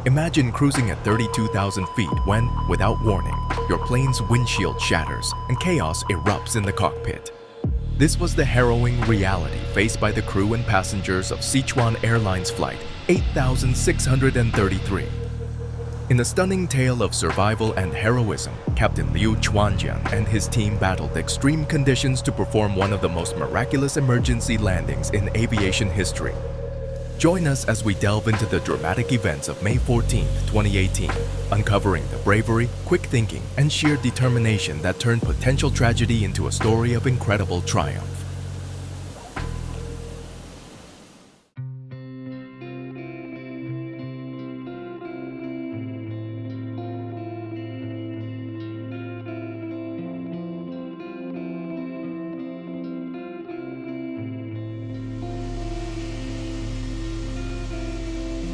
Imagine cruising at 32,000 feet when, without warning, your plane's windshield shatters and chaos erupts in the cockpit. This was the harrowing reality faced by the crew and passengers of Sichuan Airlines Flight 8633. In the stunning tale of survival and heroism, Captain Liu Chuanjian and his team battled extreme conditions to perform one of the most miraculous emergency landings in aviation history. Join us as we delve into the dramatic events of May 14, 2018, uncovering the bravery, quick thinking, and sheer determination that turned potential tragedy into a story of incredible triumph.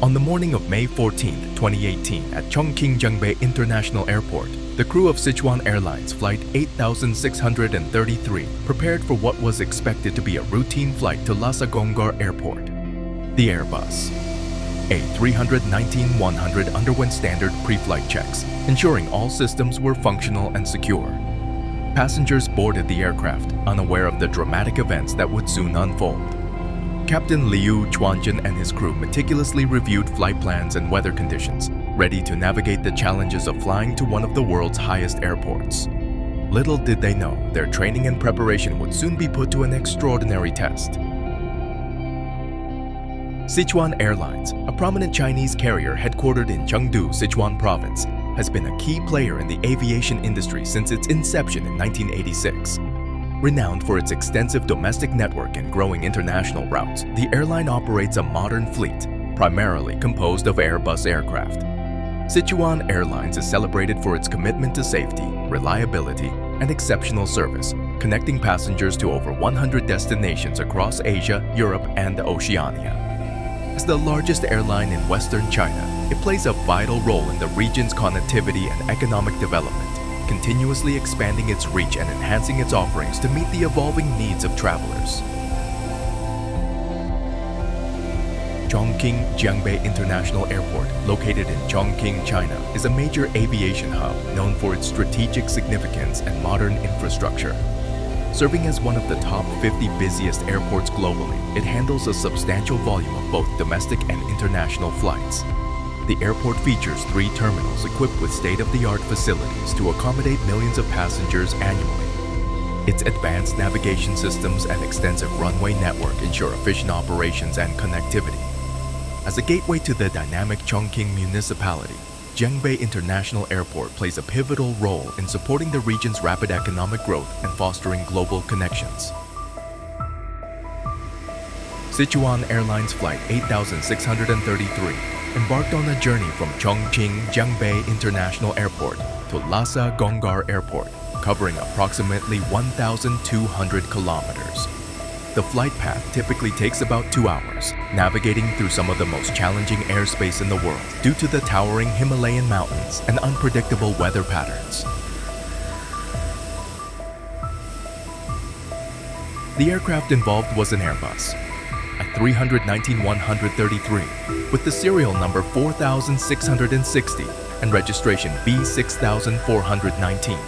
On the morning of May 14, 2018 at Chongqing International Airport, the crew of Sichuan Airlines Flight 8633 prepared for what was expected to be a routine flight to Lhasa Airport. The Airbus A319-100 underwent standard pre-flight checks, ensuring all systems were functional and secure. Passengers boarded the aircraft, unaware of the dramatic events that would soon unfold. Captain Liu Chuanjian and his crew meticulously reviewed flight plans and weather conditions, ready to navigate the challenges of flying to one of the world's highest airports. Little did they know, their training and preparation would soon be put to an extraordinary test. Sichuan Airlines, a prominent Chinese carrier headquartered in Chengdu, Sichuan Province, has been a key player in the aviation industry since its inception in 1986. Renowned for its extensive domestic network and growing international routes, the airline operates a modern fleet, primarily composed of Airbus aircraft. Sichuan Airlines is celebrated for its commitment to safety, reliability, and exceptional service, connecting passengers to over 100 destinations across Asia, Europe, and Oceania. As the largest airline in Western China, it plays a vital role in the region's connectivity and economic development, continuously expanding its reach and enhancing its offerings to meet the evolving needs of travelers. Chongqing International Airport, located in Chongqing, China, is a major aviation hub known for its strategic significance and modern infrastructure. Serving as one of the top 50 busiest airports globally, it handles a substantial volume of both domestic and international flights. The airport features 3 terminals equipped with state-of-the-art facilities to accommodate millions of passengers annually. Its advanced navigation systems and extensive runway network ensure efficient operations and connectivity. As a gateway to the dynamic Chongqing municipality, Jiangbei International Airport plays a pivotal role in supporting the region's rapid economic growth and fostering global connections. Sichuan Airlines Flight 8633 embarked on a journey from Chongqing International Airport to Lhasa Airport, covering approximately 1,200 kilometers. The flight path typically takes about 2 hours, navigating through some of the most challenging airspace in the world due to the towering Himalayan mountains and unpredictable weather patterns. The aircraft involved was an Airbus A319-133 with the serial number 4660 and registration B6419.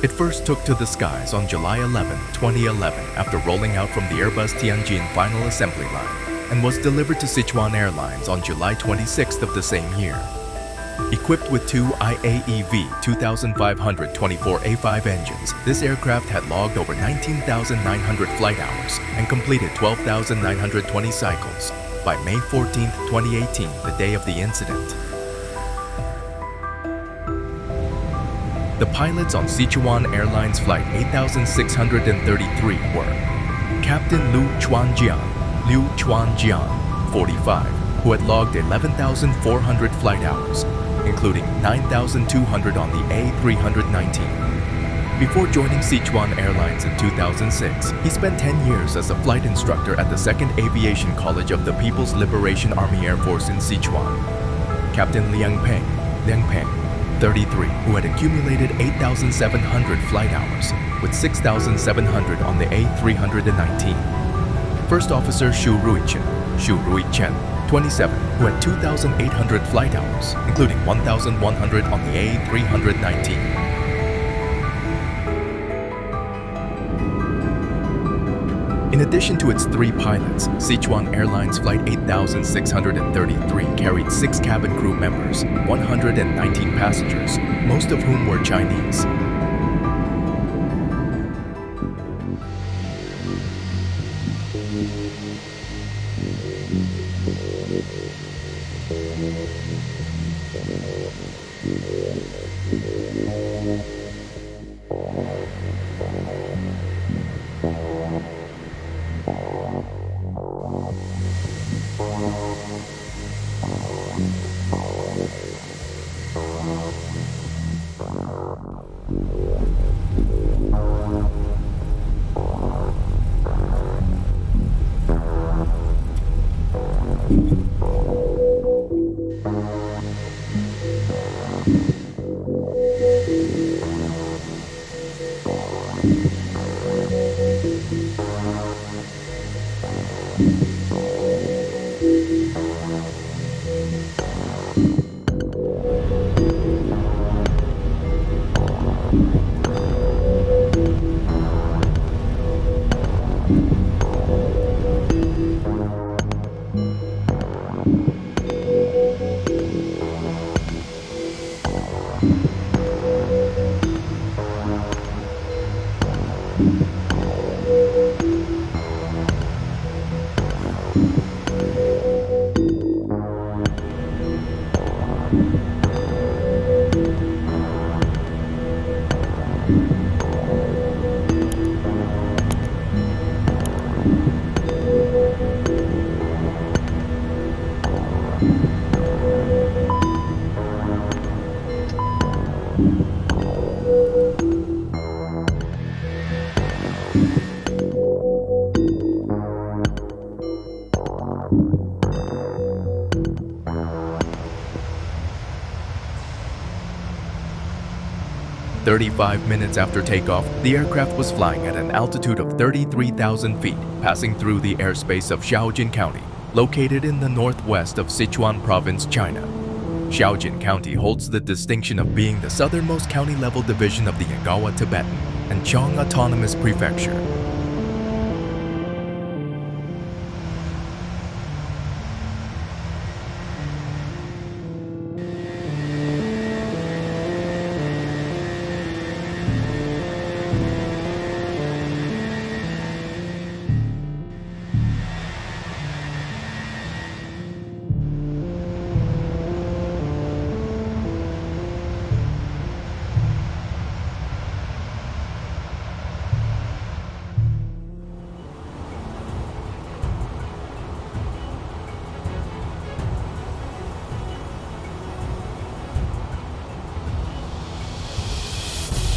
It first took to the skies on July 11, 2011 after rolling out from the Airbus Tianjin final assembly line and was delivered to Sichuan Airlines on July 26th of the same year. Equipped with 2 IAEV 2524A5 engines, this aircraft had logged over 19,900 flight hours and completed 12,920 cycles by May 14, 2018, the day of the incident. The pilots on Sichuan Airlines Flight 8633 were Captain Liu Chuanjian, 45, who had logged 11,400 flight hours, including 9,200 on the A319. Before joining Sichuan Airlines in 2006, he spent 10 years as a flight instructor at the 2nd Aviation College of the People's Liberation Army Air Force in Sichuan. Captain Liang Peng, 33, who had accumulated 8,700 flight hours, with 6,700 on the A319. First Officer Shu Ruichen, 27 who had 2,800 flight hours, including 1,100 on the A319. In addition to its 3 pilots, Sichuan Airlines Flight 8633 carried 6 cabin crew members, 119 passengers, most of whom were Chinese. "35 minutes after takeoff, the aircraft was flying at an altitude of 33,000 feet, passing through the airspace of Shaojin County, located in the northwest of Sichuan Province, China. Shaojin County holds the distinction of being the southernmost county-level division of the Yagawa Tibetan and Chong Autonomous Prefecture.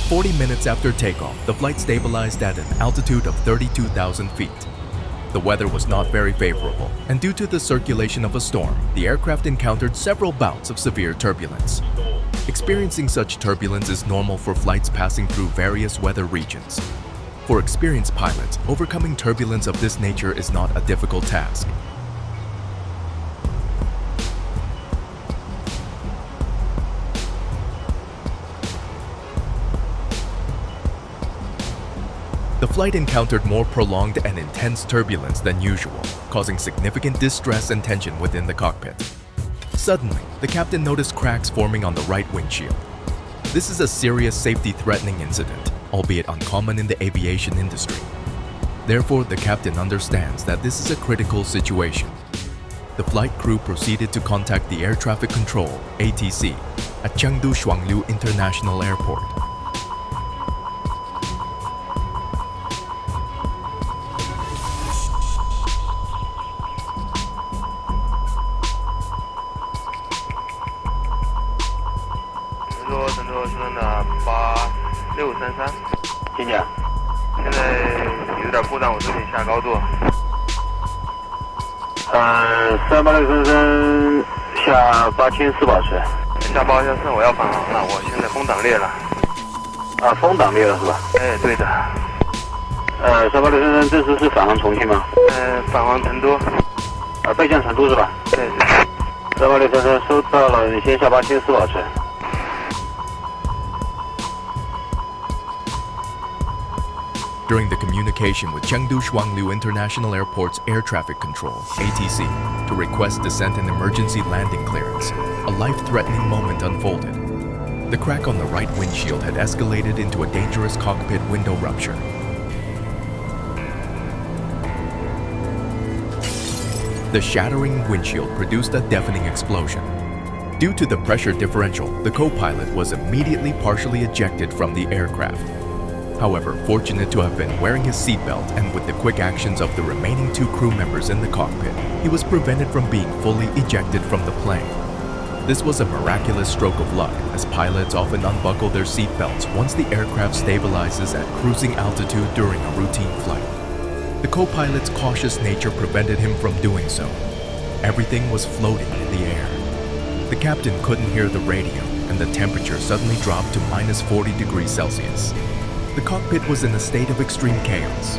"40 minutes after takeoff, the flight stabilized at an altitude of 32,000 feet. The weather was not very favorable, and due to the circulation of a storm, the aircraft encountered several bouts of severe turbulence. Experiencing such turbulence is normal for flights passing through various weather regions. For experienced pilots, overcoming turbulence of this nature is not a difficult task. The flight encountered more prolonged and intense turbulence than usual, causing significant distress and tension within the cockpit. Suddenly, the captain noticed cracks forming on the right windshield. This is a serious safety-threatening incident, albeit uncommon in the aviation industry. Therefore, the captain understands that this is a critical situation. The flight crew proceeded to contact the Air Traffic Control, ATC, at Chengdu Shuangliu International Airport. "386下8400尺，下8400我要返航了，我现在风挡裂了。风挡裂了是吧？对的。386先生，这次是返航重庆吗？返航成都。备降成都是吧？对。38633收到了，你先下巴清4保持。During the communication with Chengdu Shuangliu International Airport's Air Traffic Control, ATC, to request descent and emergency landing clearance, a life-threatening moment unfolded. The crack on the right windshield had escalated into a dangerous cockpit window rupture. The shattering windshield produced a deafening explosion. Due to the pressure differential, the co-pilot was immediately partially ejected from the aircraft. However, fortunate to have been wearing his seatbelt and with the quick actions of the remaining 2 crew members in the cockpit, he was prevented from being fully ejected from the plane. This was a miraculous stroke of luck, as pilots often unbuckle their seatbelts once the aircraft stabilizes at cruising altitude during a routine flight. The co-pilot's cautious nature prevented him from doing so. Everything was floating in the air. The captain couldn't hear the radio, and the temperature suddenly dropped to minus 40 degrees Celsius. The cockpit was in a state of extreme chaos.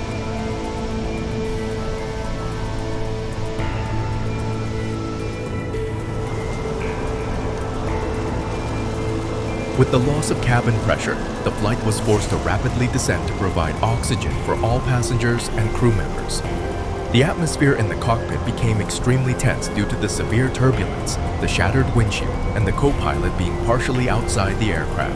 With the loss of cabin pressure, the flight was forced to rapidly descend to provide oxygen for all passengers and crew members. The atmosphere in the cockpit became extremely tense due to the severe turbulence, the shattered windshield, and the co-pilot being partially outside the aircraft.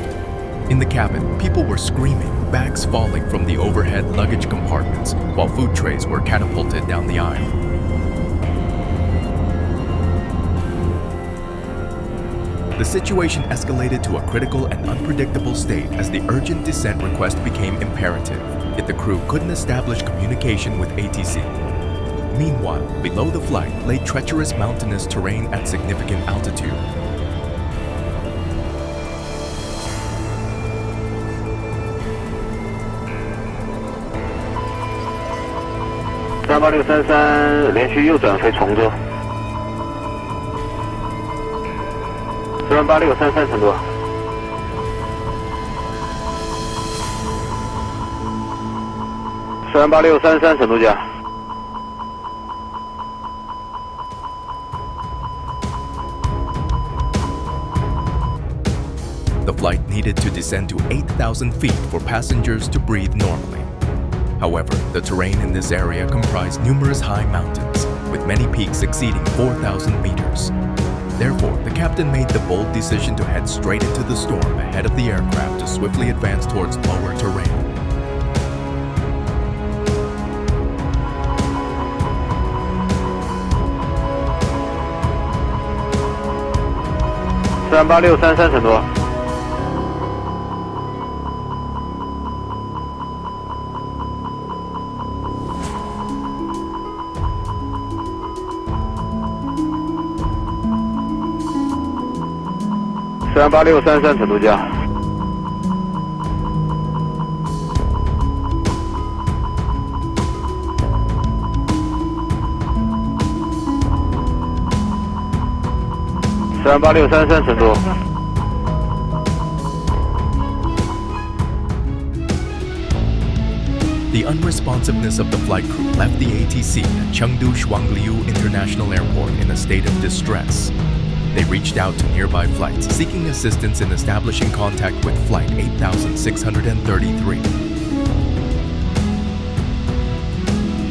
In the cabin, people were screaming, bags falling from the overhead luggage compartments, while food trays were catapulted down the aisle. The situation escalated to a critical and unpredictable state as the urgent descent request became imperative, yet the crew couldn't establish communication with ATC. Meanwhile, below the flight lay treacherous mountainous terrain at significant altitude.38633连续右转飞崇州。48633成都。48633成都架。The flight needed to descend to 8,000 feet for passengers to breathe normally. However, the terrain in this area comprised numerous high mountains, with many peaks exceeding 4,000 meters. Therefore, the captain made the bold decision to head straight into the storm ahead of the aircraft to swiftly advance towards lower terrain.38633成都。38633成都架。38633成都。The unresponsiveness of the flight crew left the ATC at Chengdu Shuangliu International Airport in a state of distress. They reached out to nearby flights, seeking assistance in establishing contact with Flight 8633.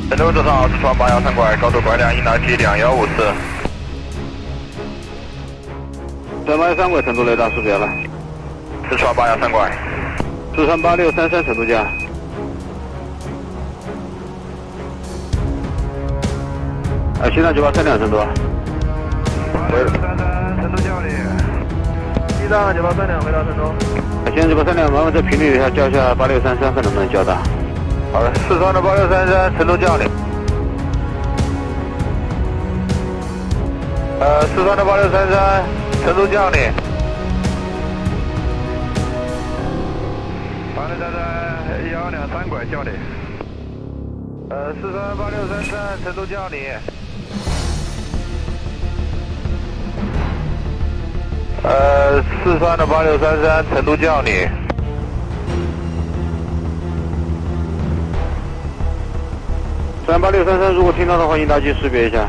成都早上好，四川813过来，高度拐两，应答机2154。383过来，成都雷达识别了。四川813过来。四川8633成都架。西藏983成都。成都叫你。西藏9832回到成都。西藏9832，麻烦在频率下叫一下8633，看能不能叫到。好的，四川的8633，成都叫你。四川的8633，成都叫你。8633，123过来叫你。四川8633，成都叫你。四川的8633，成都叫你。38633，如果听到的话，应答机识别一下。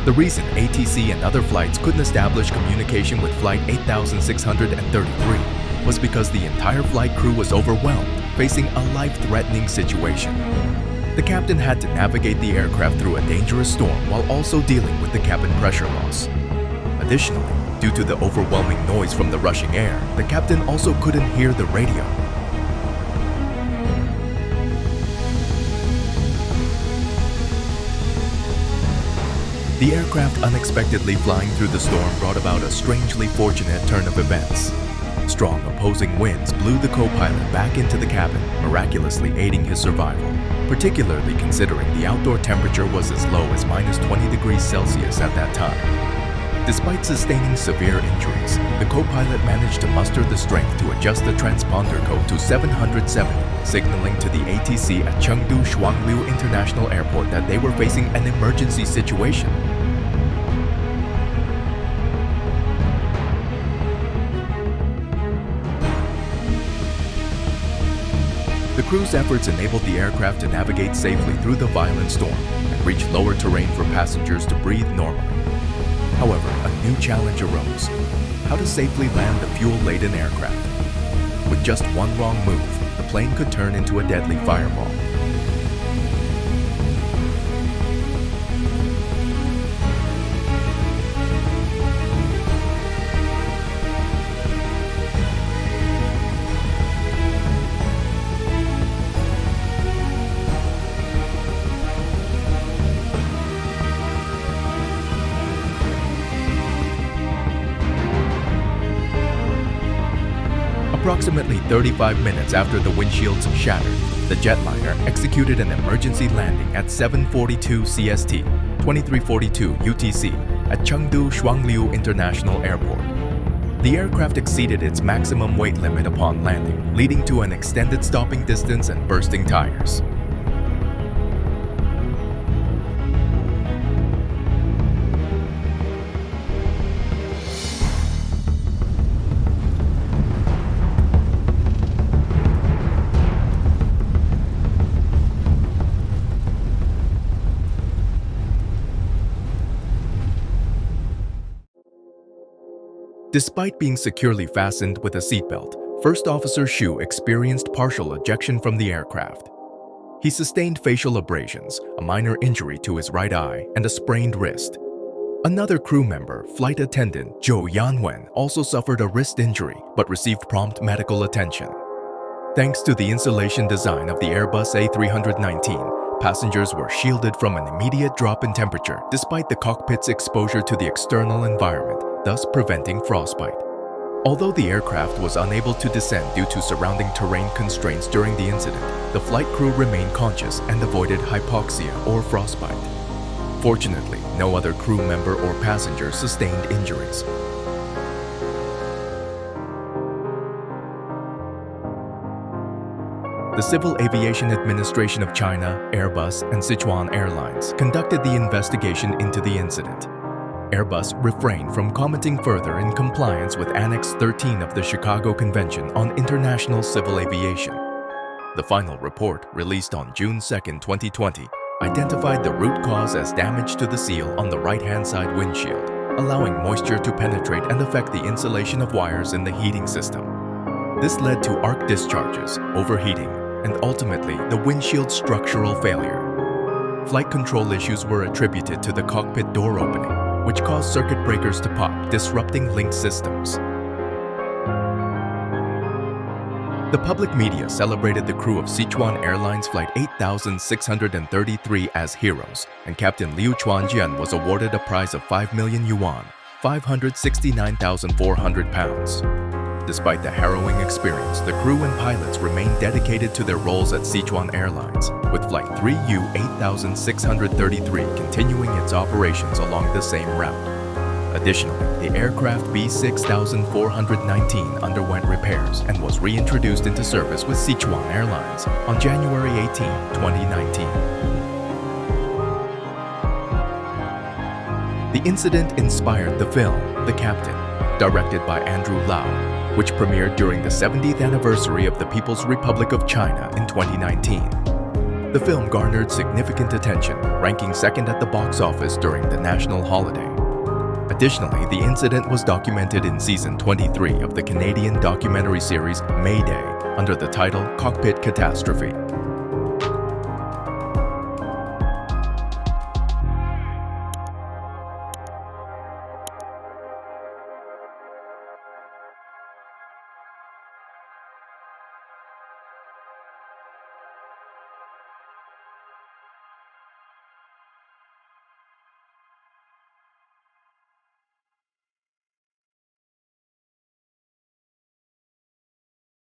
The reason ATC and other flights couldn't establish communication with Flight 8633 was because the entire flight crew was overwhelmed, facing a life-threatening situation. The captain had to navigate the aircraft through a dangerous storm while also dealing with the cabin pressure loss. Additionally, due to the overwhelming noise from the rushing air, the captain also couldn't hear the radio. The aircraft unexpectedly flying through the storm brought about a strangely fortunate turn of events. Strong opposing winds blew the co-pilot back into the cabin, miraculously aiding his survival, particularly considering the outdoor temperature was as low as -20 degrees Celsius at that time. Despite sustaining severe injuries, the co-pilot managed to muster the strength to adjust the transponder code to 770, signaling to the ATC at Chengdu Shuangliu International Airport that they were facing an emergency situation. The crew's efforts enabled the aircraft to navigate safely through the violent storm and reach lower terrain for passengers to breathe normally. However, a new challenge arose: how to safely land the fuel-laden aircraft. With just one wrong move, the plane could turn into a deadly fireball. Approximately 35 minutes after the windshields shattered, the jetliner executed an emergency landing at 7:42 CST, 23:42 UTC at Chengdu Shuangliu International Airport. The aircraft exceeded its maximum weight limit upon landing, leading to an extended stopping distance and bursting tires. Despite being securely fastened with a seatbelt, First Officer Xu experienced partial ejection from the aircraft. He sustained facial abrasions, a minor injury to his right eye, and a sprained wrist. Another crew member, flight attendant Zhou Yanwen, also suffered a wrist injury but received prompt medical attention. Thanks to the insulation design of the Airbus A319, passengers were shielded from an immediate drop in temperature despite the cockpit's exposure to the external environment, thus preventing frostbite. Although the aircraft was unable to descend due to surrounding terrain constraints during the incident, the flight crew remained conscious and avoided hypoxia or frostbite. Fortunately, no other crew member or passenger sustained injuries. The Civil Aviation Administration of China, Airbus, and Sichuan Airlines conducted the investigation into the incident. Airbus refrained from commenting further in compliance with Annex 13 of the Chicago Convention on International Civil Aviation. The final report, released on June 2, 2020, identified the root cause as damage to the seal on the right-hand side windshield, allowing moisture to penetrate and affect the insulation of wires in the heating system. This led to arc discharges, overheating, and ultimately the windshield structural failure. Flight control issues were attributed to the cockpit door opening, which caused circuit breakers to pop, disrupting linked systems. The public media celebrated the crew of Sichuan Airlines Flight 8633 as heroes, and Captain Liu Chuanjian was awarded a prize of 5 million yuan, 569,400 pounds. Despite the harrowing experience, the crew and pilots remained dedicated to their roles at Sichuan Airlines, with Flight 3U8633 continuing its operations along the same route. Additionally, the aircraft B6419 underwent repairs and was reintroduced into service with Sichuan Airlines on January 18, 2019. The incident inspired the film The Captain, directed by Andrew Lau, which premiered during the 70th anniversary of the People's Republic of China in 2019. The film garnered significant attention, ranking second at the box office during the national holiday. Additionally, the incident was documented in season 23 of the Canadian documentary series Mayday under the title Cockpit Catastrophe.